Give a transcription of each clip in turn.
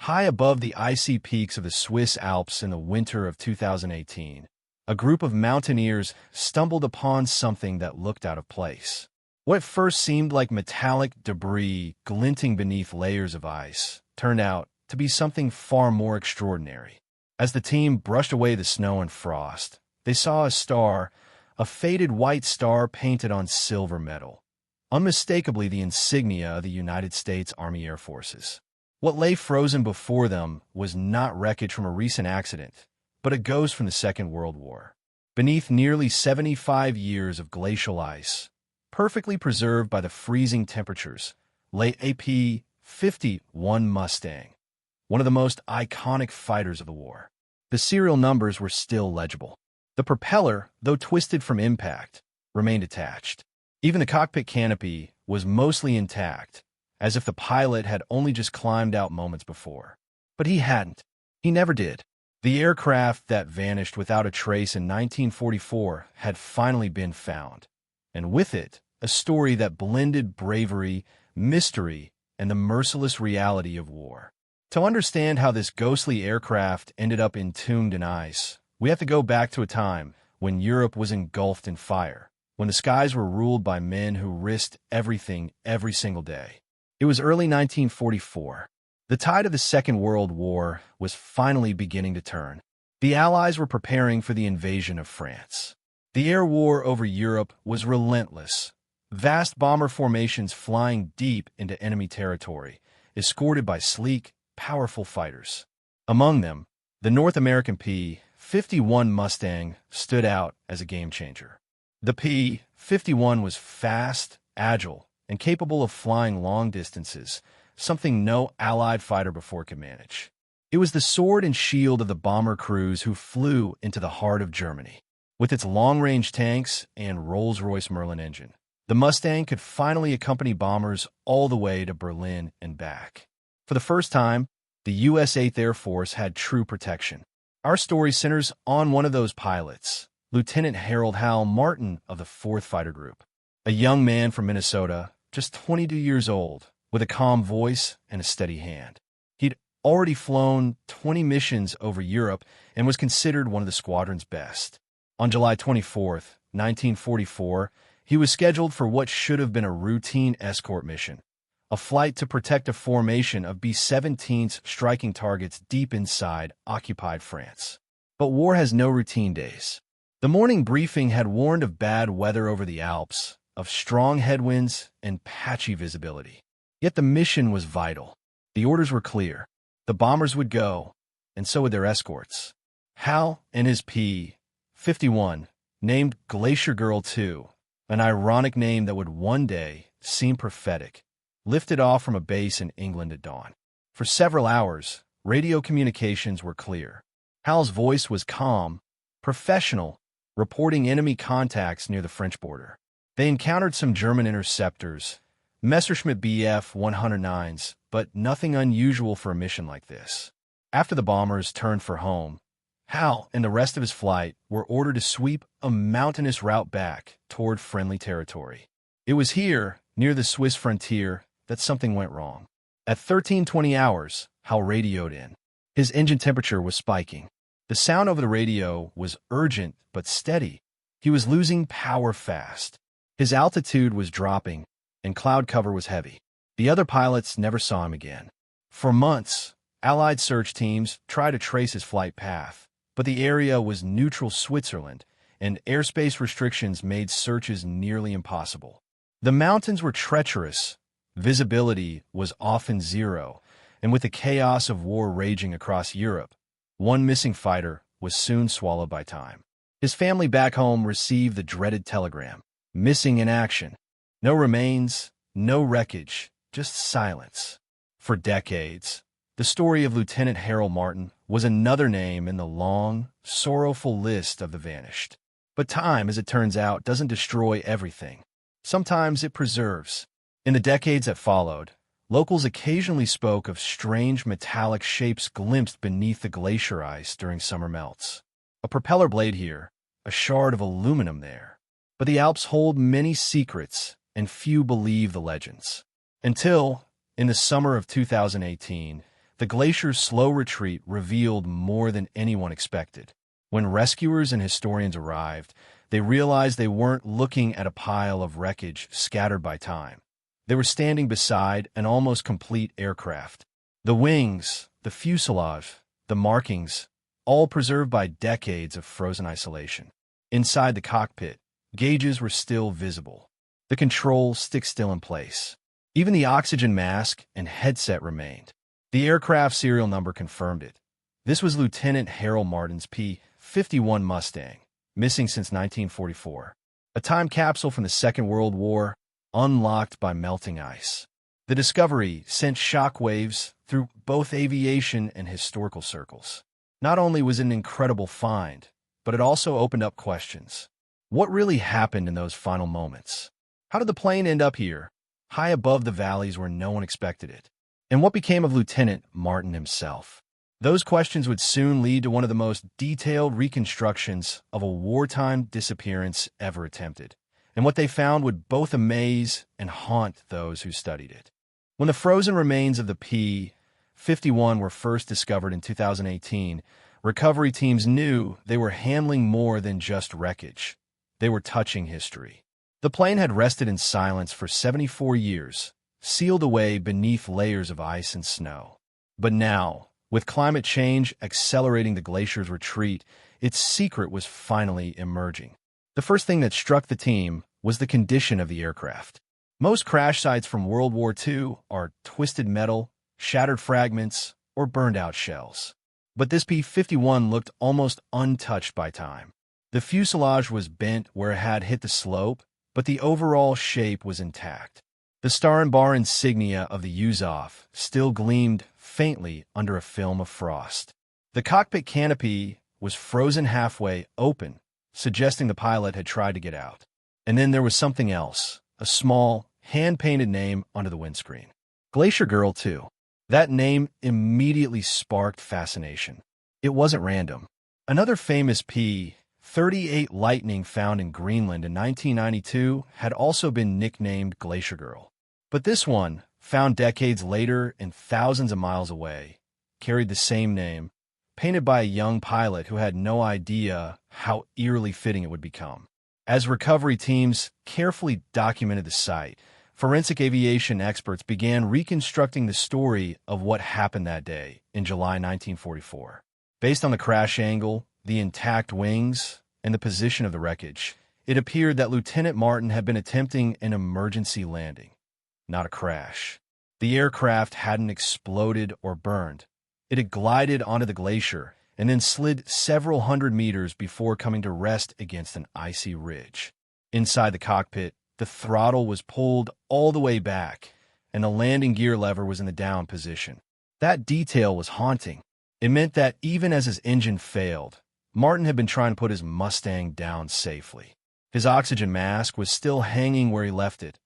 High above the icy peaks of the Swiss Alps in the winter of 2018, a group of mountaineers stumbled upon something that looked out of place. What first seemed like metallic debris glinting beneath layers of ice turned out to be something far more extraordinary. As the team brushed away the snow and frost, they saw a star, a faded white star painted on silver metal, unmistakably the insignia of the United States Army Air Forces. What lay frozen before them was not wreckage from a recent accident, but a ghost from the Second World War. Beneath nearly 75 years of glacial ice, perfectly preserved by the freezing temperatures, lay a P-51 Mustang, one of the most iconic fighters of the war. The serial numbers were still legible. The propeller, though twisted from impact, remained attached. Even the cockpit canopy was mostly intact, as if the pilot had only just climbed out moments before. But he hadn't. He never did. The aircraft that vanished without a trace in 1944 had finally been found, and with it, a story that blended bravery, mystery, and the merciless reality of war. To understand how this ghostly aircraft ended up entombed in ice, we have to go back to a time when Europe was engulfed in fire, when the skies were ruled by men who risked everything every single day. It was early 1944. The tide of the Second World War was finally beginning to turn. The Allies were preparing for the invasion of France. The air war over Europe was relentless. Vast bomber formations flying deep into enemy territory, escorted by sleek, powerful fighters. Among them, the North American P-51 Mustang stood out as a game-changer. The P-51 was fast, agile, and capable of flying long distances, something no Allied fighter before could manage. It was the sword and shield of the bomber crews who flew into the heart of Germany. With its long-range tanks and Rolls-Royce Merlin engine, the Mustang could finally accompany bombers all the way to Berlin and back. For the first time, the U.S. 8th Air Force had true protection. Our story centers on one of those pilots, Lieutenant Harold Hal Martin of the 4th Fighter Group, a young man from Minnesota, just 22 years old, with a calm voice and a steady hand. He'd already flown 20 missions over Europe and was considered one of the squadron's best. On July 24, 1944, he was scheduled for what should have been a routine escort mission, a flight to protect a formation of B-17s striking targets deep inside occupied France. But war has no routine days. The morning briefing had warned of bad weather over the Alps, of strong headwinds and patchy visibility. Yet the mission was vital. The orders were clear. The bombers would go, and so would their escorts. Hal and his P-51, named Glacier Girl II, an ironic name that would one day seem prophetic, lifted off from a base in England at dawn. For several hours, radio communications were clear. Hal's voice was calm, professional, reporting enemy contacts near the French border. They encountered some German interceptors, Messerschmitt Bf-109s, but nothing unusual for a mission like this. After the bombers turned for home, Hal and the rest of his flight were ordered to sweep a mountainous route back toward friendly territory. It was here, near the Swiss frontier, that something went wrong. At 13:20 hours, Hal radioed in. His engine temperature was spiking. The sound over the radio was urgent but steady. He was losing power fast. His altitude was dropping, and cloud cover was heavy. The other pilots never saw him again. For months, Allied search teams tried to trace his flight path, but the area was neutral Switzerland, and airspace restrictions made searches nearly impossible. The mountains were treacherous, visibility was often zero, and with the chaos of war raging across Europe, one missing fighter was soon swallowed by time. His family back home received the dreaded telegram: missing in action. No remains, no wreckage, just silence. For decades, the story of Lieutenant Harold Martin was another name in the long, sorrowful list of the vanished. But time, as it turns out, doesn't destroy everything. Sometimes it preserves. In the decades that followed, locals occasionally spoke of strange metallic shapes glimpsed beneath the glacier ice during summer melts. A propeller blade here, a shard of aluminum there. But the Alps hold many secrets, and few believe the legends. Until, in the summer of 2018, the glacier's slow retreat revealed more than anyone expected. When rescuers and historians arrived, they realized they weren't looking at a pile of wreckage scattered by time. They were standing beside an almost complete aircraft. The wings, the fuselage, the markings, all preserved by decades of frozen isolation. Inside the cockpit, gauges were still visible. The controls still in place. Even the oxygen mask and headset remained. The aircraft serial number confirmed it. This was Lieutenant Harold Martin's P-51 Mustang, missing since 1944. A time capsule from the Second World War, unlocked by melting ice. The discovery sent shockwaves through both aviation and historical circles. Not only was it an incredible find, but it also opened up questions. What really happened in those final moments? How did the plane end up here, high above the valleys where no one expected it? And what became of Lieutenant Martin himself? Those questions would soon lead to one of the most detailed reconstructions of a wartime disappearance ever attempted. And what they found would both amaze and haunt those who studied it. When the frozen remains of the P-51 were first discovered in 2018, recovery teams knew they were handling more than just wreckage. They were touching history. The plane had rested in silence for 74 years, sealed away beneath layers of ice and snow. But now, with climate change accelerating the glacier's retreat, its secret was finally emerging. The first thing that struck the team was the condition of the aircraft. Most crash sites from World War II are twisted metal, shattered fragments, or burned-out shells. But this P-51 looked almost untouched by time. The fuselage was bent where it had hit the slope, but the overall shape was intact. The star and bar insignia of the Uzov still gleamed faintly under a film of frost. The cockpit canopy was frozen halfway open, suggesting the pilot had tried to get out. And then there was something else, a small, hand-painted name under the windscreen. Glacier Girl II. That name immediately sparked fascination. It wasn't random. Another famous P-38 Lightning found in Greenland in 1992 had also been nicknamed Glacier Girl. But this one, found decades later and thousands of miles away, carried the same name, painted by a young pilot who had no idea how eerily fitting it would become. As recovery teams carefully documented the site, forensic aviation experts began reconstructing the story of what happened that day in July 1944. Based on the crash angle, the intact wings, and the position of the wreckage, it appeared that Lieutenant Martin had been attempting an emergency landing, not a crash. The aircraft hadn't exploded or burned. It had glided onto the glacier and then slid several hundred meters before coming to rest against an icy ridge. Inside the cockpit, the throttle was pulled all the way back, and the landing gear lever was in the down position. That detail was haunting. It meant that even as his engine failed, Martin had been trying to put his Mustang down safely. His oxygen mask was still hanging where he left it,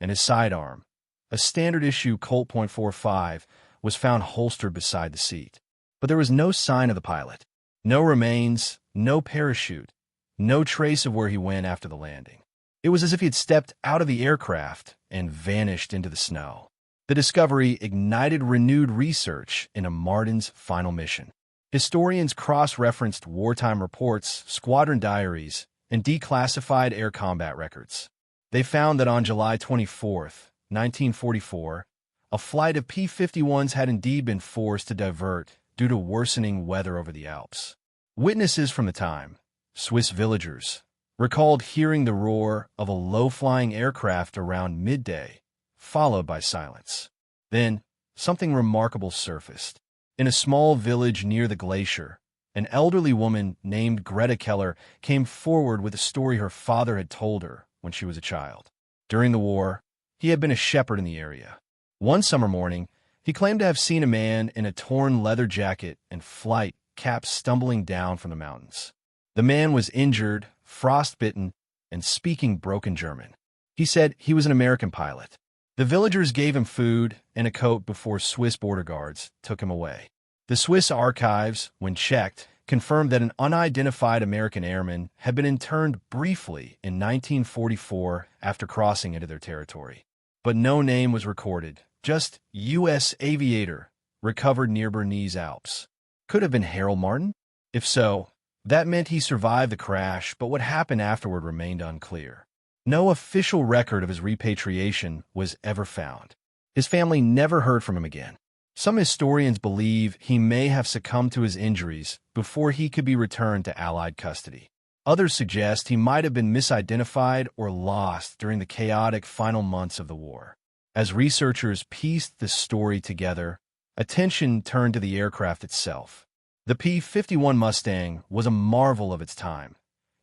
and his sidearm, a standard-issue Colt .45, was found holstered beside the seat. But there was no sign of the pilot. No remains, no parachute, no trace of where he went after the landing. It was as if he had stepped out of the aircraft and vanished into the snow. The discovery ignited renewed research into Martin's final mission. Historians cross-referenced wartime reports, squadron diaries, and declassified air combat records. They found that on July 24, 1944, a flight of P-51s had indeed been forced to divert due to worsening weather over the Alps. Witnesses from the time, Swiss villagers, recalled hearing the roar of a low-flying aircraft around midday, followed by silence. Then, something remarkable surfaced. In a small village near the glacier, an elderly woman named Greta Keller came forward with a story her father had told her when she was a child. During the war, he had been a shepherd in the area. One summer morning, he claimed to have seen a man in a torn leather jacket and flight cap stumbling down from the mountains. The man was injured, frostbitten, and speaking broken German. He said he was an American pilot. The villagers gave him food and a coat before Swiss border guards took him away. The Swiss archives, when checked, confirmed that an unidentified American airman had been interned briefly in 1944 after crossing into their territory. But no name was recorded, just U.S. aviator recovered near Bernese Alps. Could have been Harold Martin? If so, that meant he survived the crash, but what happened afterward remained unclear. No official record of his repatriation was ever found. His family never heard from him again. Some historians believe he may have succumbed to his injuries before he could be returned to Allied custody. Others suggest he might have been misidentified or lost during the chaotic final months of the war. As researchers pieced the story together, attention turned to the aircraft itself. The P-51 Mustang was a marvel of its time,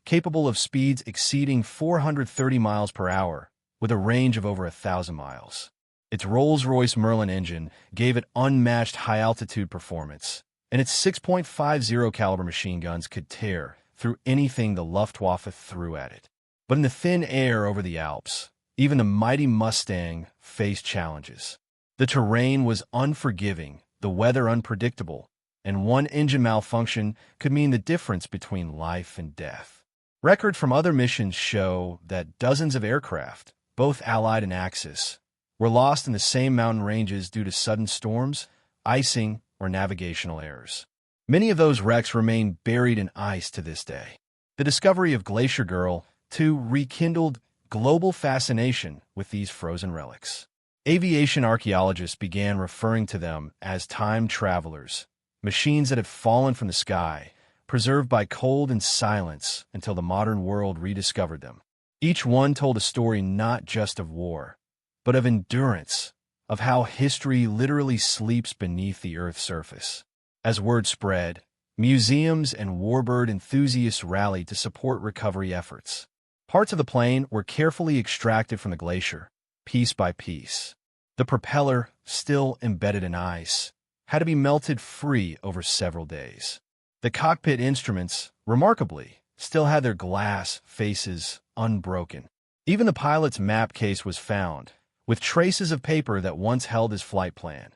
capable of speeds exceeding 430 miles per hour with a range of over 1,000 miles. Its Rolls-Royce Merlin engine gave it unmatched high-altitude performance, and its 6.50 caliber machine guns could tear through anything the Luftwaffe threw at it. But in the thin air over the Alps, even the mighty Mustang faced challenges. The terrain was unforgiving, the weather unpredictable, and one engine malfunction could mean the difference between life and death. Records from other missions show that dozens of aircraft, both Allied and Axis, were lost in the same mountain ranges due to sudden storms, icing, or navigational errors. Many of those wrecks remain buried in ice to this day. The discovery of Glacier Girl II rekindled global fascination with these frozen relics. Aviation archaeologists began referring to them as time travelers, machines that had fallen from the sky, preserved by cold and silence until the modern world rediscovered them. Each one told a story not just of war, but of endurance, of how history literally sleeps beneath the Earth's surface. As word spread, museums and warbird enthusiasts rallied to support recovery efforts. Parts of the plane were carefully extracted from the glacier, piece by piece. The propeller, still embedded in ice, had to be melted free over several days. The cockpit instruments, remarkably, still had their glass faces unbroken. Even the pilot's map case was found, with traces of paper that once held his flight plan.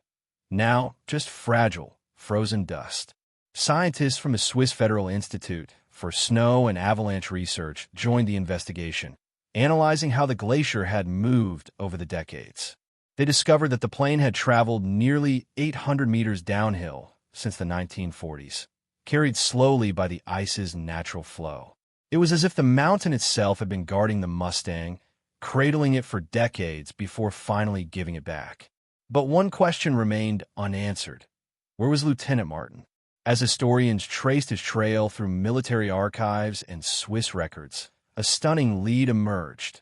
Now, just fragile, frozen dust. Scientists from the Swiss Federal Institute for Snow and Avalanche Research joined the investigation, analyzing how the glacier had moved over the decades. They discovered that the plane had traveled nearly 800 meters downhill since the 1940s, carried slowly by the ice's natural flow. It was as if the mountain itself had been guarding the Mustang, cradling it for decades before finally giving it back. But one question remained unanswered. Where was Lieutenant Martin? As historians traced his trail through military archives and Swiss records, a stunning lead emerged,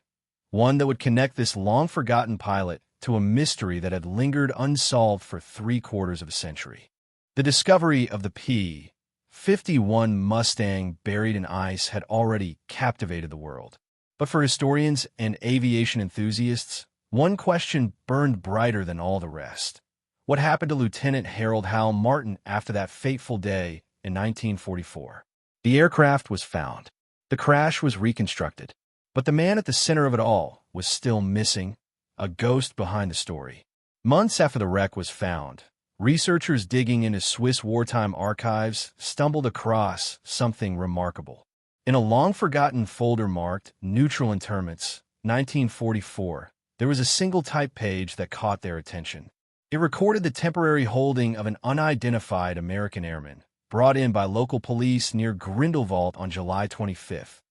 one that would connect this long-forgotten pilot to a mystery that had lingered unsolved for 3/4 of a century. The discovery of the P-51 Mustang buried in ice had already captivated the world. But for historians and aviation enthusiasts, one question burned brighter than all the rest. What happened to Lieutenant Harold Hal Martin after that fateful day in 1944? The aircraft was found. The crash was reconstructed. But the man at the center of it all was still missing, a ghost behind the story. Months after the wreck was found, researchers digging into Swiss wartime archives stumbled across something remarkable. In a long-forgotten folder marked Neutral Interments, 1944, there was a single type page that caught their attention. It recorded the temporary holding of an unidentified American airman, brought in by local police near Grindelwald on July 25th,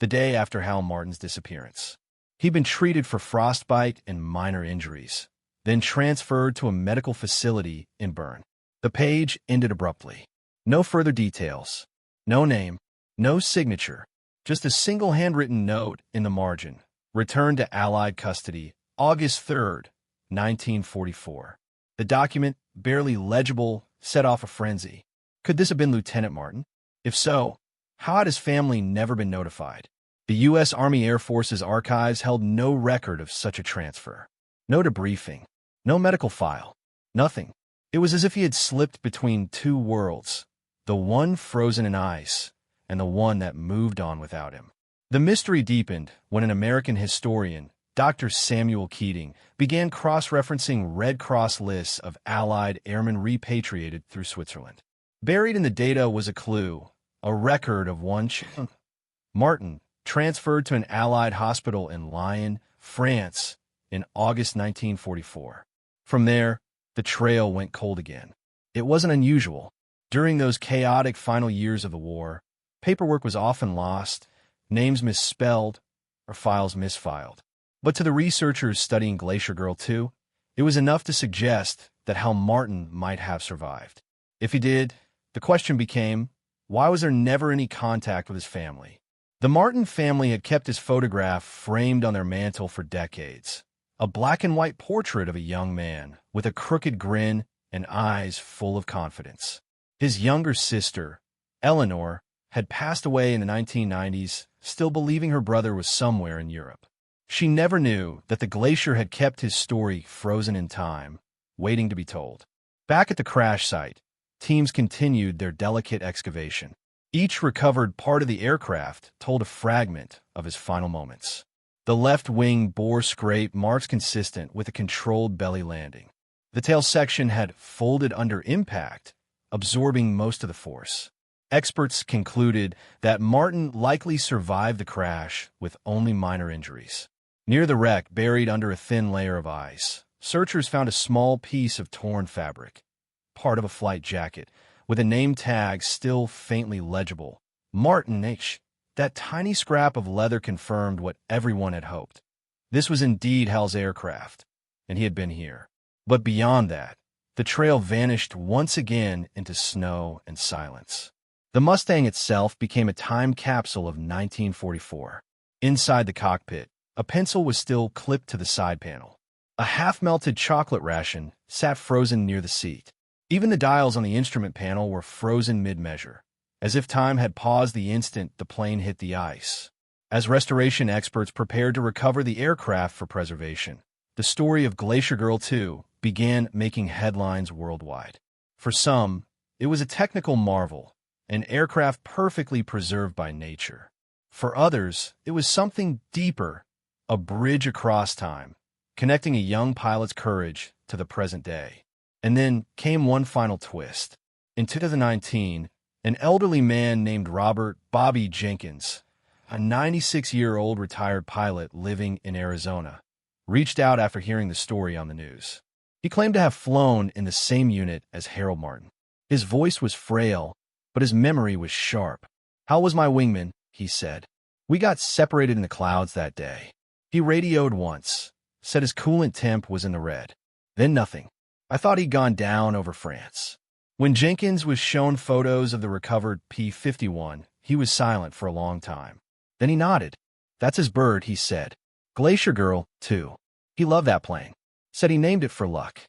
the day after Hal Martin's disappearance. He'd been treated for frostbite and minor injuries, then transferred to a medical facility in Bern. The page ended abruptly. No further details. No name. No signature, just a single handwritten note in the margin. Returned to Allied custody, August 3rd, 1944. The document, barely legible, set off a frenzy. Could this have been Lieutenant Martin? If so, how had his family never been notified? The U.S. Army Air Force's archives held no record of such a transfer. No debriefing, no medical file, nothing. It was as if he had slipped between two worlds, the one frozen in ice, and the one that moved on without him. The mystery deepened when an American historian, Dr. Samuel Keating, began cross-referencing Red Cross lists of Allied airmen repatriated through Switzerland. Buried in the data was a clue, a record of one Martin, transferred to an Allied hospital in Lyon, France, in August 1944. From there, the trail went cold again. It wasn't unusual. During those chaotic final years of the war, paperwork was often lost, names misspelled, or files misfiled. But to the researchers studying Glacier Girl II, it was enough to suggest that Hal Martin might have survived. If he did, the question became, why was there never any contact with his family? The Martin family had kept his photograph framed on their mantle for decades, a black-and-white portrait of a young man with a crooked grin and eyes full of confidence. His younger sister, Eleanor, had passed away in the 1990s, still believing her brother was somewhere in Europe. She never knew that the glacier had kept his story frozen in time, waiting to be told. Back at the crash site, teams continued their delicate excavation. Each recovered part of the aircraft told a fragment of his final moments. The left wing bore scrape marks consistent with a controlled belly landing. The tail section had folded under impact, absorbing most of the force. Experts concluded that Martin likely survived the crash with only minor injuries. Near the wreck, buried under a thin layer of ice, searchers found a small piece of torn fabric, part of a flight jacket, with a name tag still faintly legible. Martin H. That tiny scrap of leather confirmed what everyone had hoped. This was indeed Hal's aircraft, and he had been here. But beyond that, the trail vanished once again into snow and silence. The Mustang itself became a time capsule of 1944. Inside the cockpit, a pencil was still clipped to the side panel. A half-melted chocolate ration sat frozen near the seat. Even the dials on the instrument panel were frozen mid-measure, as if time had paused the instant the plane hit the ice. As restoration experts prepared to recover the aircraft for preservation, the story of Glacier Girl II began making headlines worldwide. For some, it was a technical marvel, an aircraft perfectly preserved by nature. For others, it was something deeper, a bridge across time, connecting a young pilot's courage to the present day. And then came one final twist. In 2019, an elderly man named Robert "Bobby" Jenkins, a 96-year-old retired pilot living in Arizona, reached out after hearing the story on the news. He claimed to have flown in the same unit as Harold Martin. His voice was frail, but his memory was sharp. "Hal was my wingman," he said. "We got separated in the clouds that day. He radioed once, said his coolant temp was in the red. Then nothing. I thought he'd gone down over France." When Jenkins was shown photos of the recovered P-51, he was silent for a long time. Then he nodded. "That's his bird," he said. "Glacier Girl II. He loved that plane. Said he named it for luck."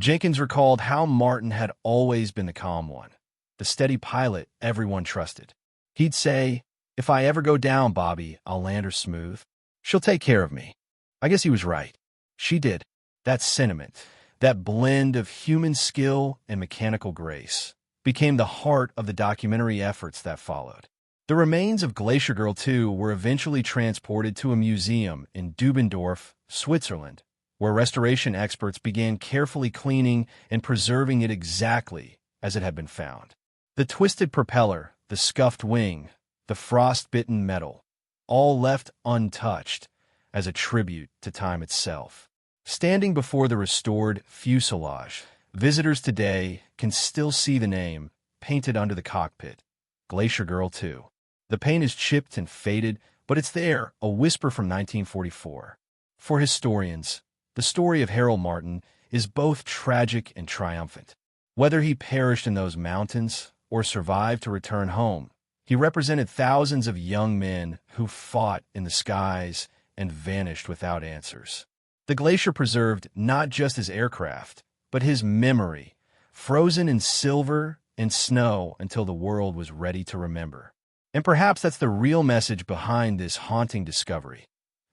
Jenkins recalled how Martin had always been the calm one, the steady pilot everyone trusted. He'd say, "If I ever go down, Bobby, I'll land her smooth. She'll take care of me." I guess he was right. She did. That sentiment, that blend of human skill and mechanical grace, became the heart of the documentary efforts that followed. The remains of Glacier Girl II were eventually transported to a museum in Dubendorf, Switzerland, where restoration experts began carefully cleaning and preserving it exactly as it had been found. The twisted propeller, the scuffed wing, the frost-bitten metal, all left untouched as a tribute to time itself. Standing before the restored fuselage, visitors today can still see the name painted under the cockpit, Glacier Girl II. The paint is chipped and faded, but it's there, a whisper from 1944. For historians, the story of Harold Martin is both tragic and triumphant. Whether he perished in those mountains or survived to return home, he represented thousands of young men who fought in the skies and vanished without answers. The glacier preserved not just his aircraft, but his memory, frozen in silver and snow until the world was ready to remember. And perhaps that's the real message behind this haunting discovery,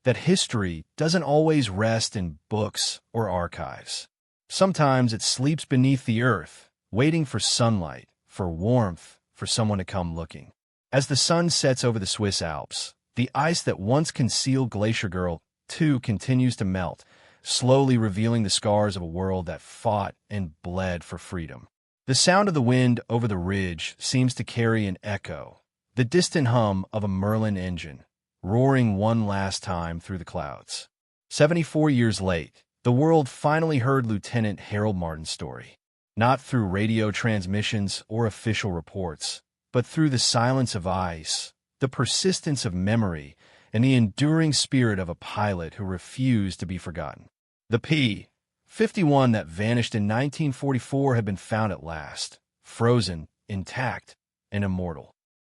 that history doesn't always rest in books or archives. Sometimes it sleeps beneath the earth, waiting for sunlight, for warmth, for someone to come looking. As the sun sets over the Swiss Alps, the ice that once concealed Glacier Girl II continues to melt, slowly revealing the scars of a world that fought and bled for freedom. The sound of the wind over the ridge seems to carry an echo, the distant hum of a Merlin engine, roaring one last time through the clouds. 74 years late, The world finally heard Lieutenant Harold Martin's story, not through radio transmissions or official reports, but through the silence of ice, the persistence of memory, and the enduring spirit of a pilot who refused to be forgotten. The P-51 that vanished in 1944 had been found at last, frozen, intact, and immortal.